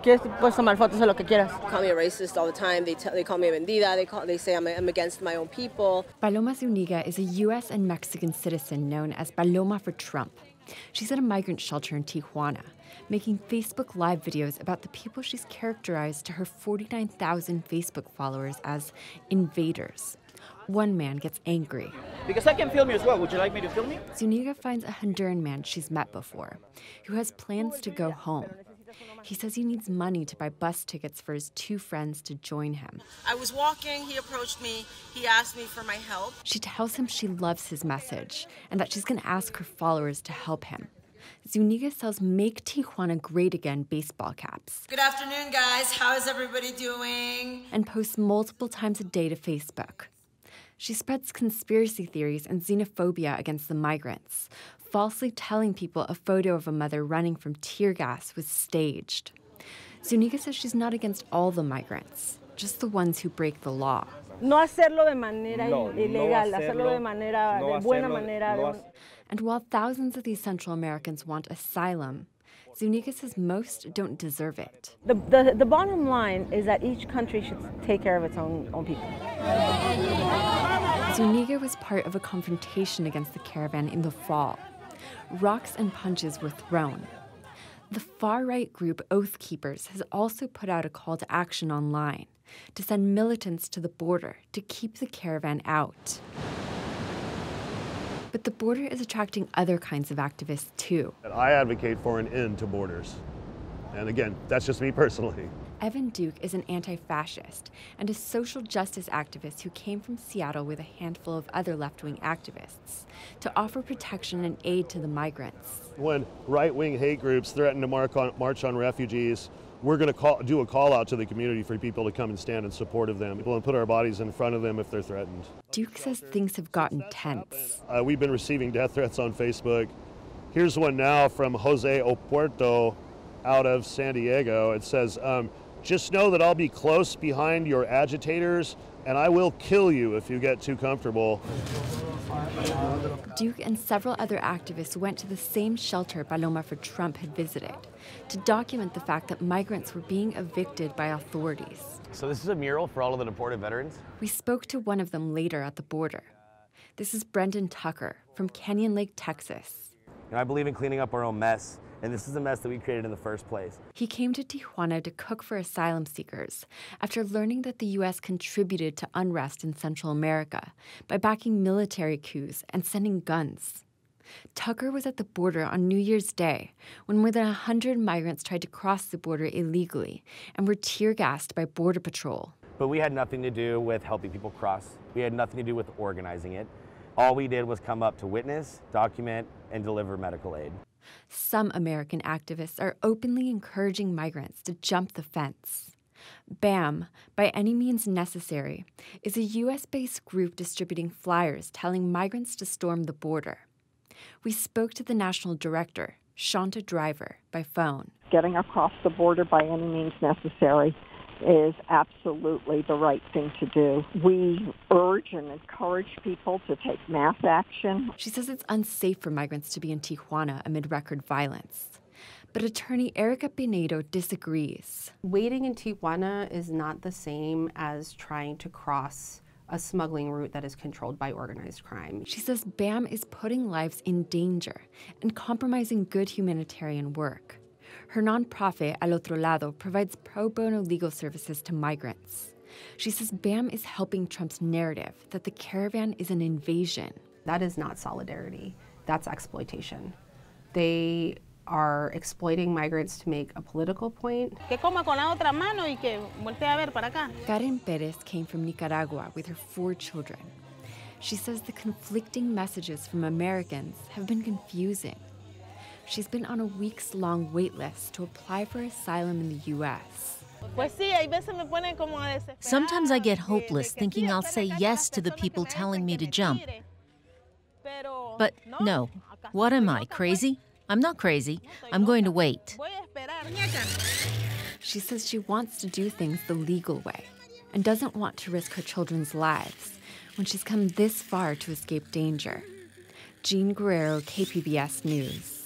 ¿Quieres puedes tomar fotos de lo que quieras? They call me a racist all the time. They call me a bandida. They say I'm against my own people. Paloma Zuniga is a U.S. and Mexican citizen known as Paloma for Trump. She's at a migrant shelter in Tijuana, making Facebook Live videos about the people she's characterized to her 49,000 Facebook followers as invaders. One man gets angry. Because I can film you as well. Would you like me to film you? Zuniga finds a Honduran man she's met before, who has plans to go home. He says he needs money to buy bus tickets for his two friends to join him. I was walking, he approached me, he asked me for my help. She tells him she loves his message and that she's going to ask her followers to help him. Zuniga sells Make Tijuana Great Again baseball caps. Good afternoon, guys. How is everybody doing? And posts multiple times a day to Facebook. She spreads conspiracy theories and xenophobia against the migrants, falsely telling people a photo of a mother running from tear gas was staged. Zuniga says she's not against all the migrants, just the ones who break the law. No hacerlo de manera ilegal, hacerlo de manera, de buena manera. And while thousands of these Central Americans want asylum, Zuniga says most don't deserve it. The bottom line is that each country should take care of its own people. Zuniga was part of a confrontation against the caravan in the fall. Rocks and punches were thrown. The far-right group Oath Keepers has also put out a call to action online to send militants to the border to keep the caravan out. But the border is attracting other kinds of activists too. I advocate for an end to borders. And again, that's just me personally. Evan Duke is an anti-fascist and a social justice activist who came from Seattle with a handful of other left-wing activists to offer protection and aid to the migrants. When right-wing hate groups threaten to march on refugees, we're going to do a call out to the community for people to come and stand in support of them and put our bodies in front of them if they're threatened. Duke says things have gotten tense. We've been receiving death threats on Facebook. Here's one now from Jose Opuerto out of San Diego. It says, just know that I'll be close behind your agitators and I will kill you if you get too comfortable. Duke and several other activists went to the same shelter Paloma for Trump had visited to document the fact that migrants were being evicted by authorities. So this is a mural for all of the deported veterans? We spoke to one of them later at the border. This is Brendan Tucker from Canyon Lake, Texas. I believe in cleaning up our own mess, and this is a mess that we created in the first place. He came to Tijuana to cook for asylum seekers after learning that the U.S. contributed to unrest in Central America by backing military coups and sending guns. Tucker was at the border on New Year's Day when more than 100 migrants tried to cross the border illegally and were tear-gassed by Border Patrol. But we had nothing to do with helping people cross. We had nothing to do with organizing it. All we did was come up to witness, document, and deliver medical aid. Some American activists are openly encouraging migrants to jump the fence. BAM, By Any Means Necessary, is a U.S.-based group distributing flyers telling migrants to storm the border. We spoke to the national director, Shanta Driver, by phone. Getting across the border by any means necessary is absolutely the right thing to do. We urge and encourage people to take mass action. She says it's unsafe for migrants to be in Tijuana amid record violence. But attorney Erica Pinedo disagrees. Waiting in Tijuana is not the same as trying to cross a smuggling route that is controlled by organized crime. She says BAM is putting lives in danger and compromising good humanitarian work. Her nonprofit, Al Otro Lado, provides pro bono legal services to migrants. She says BAM is helping Trump's narrative that the caravan is an invasion. That is not solidarity. That's exploitation. They are exploiting migrants to make a political point. Karen Perez came from Nicaragua with her 4 children. She says the conflicting messages from Americans have been confusing. She's been on a weeks-long wait list to apply for asylum in the U.S. Sometimes I get hopeless thinking I'll say yes to the people telling me to jump. But no, what am I, crazy? I'm not crazy. I'm going to wait. She says she wants to do things the legal way and doesn't want to risk her children's lives when she's come this far to escape danger. Jean Guerrero, KPBS News.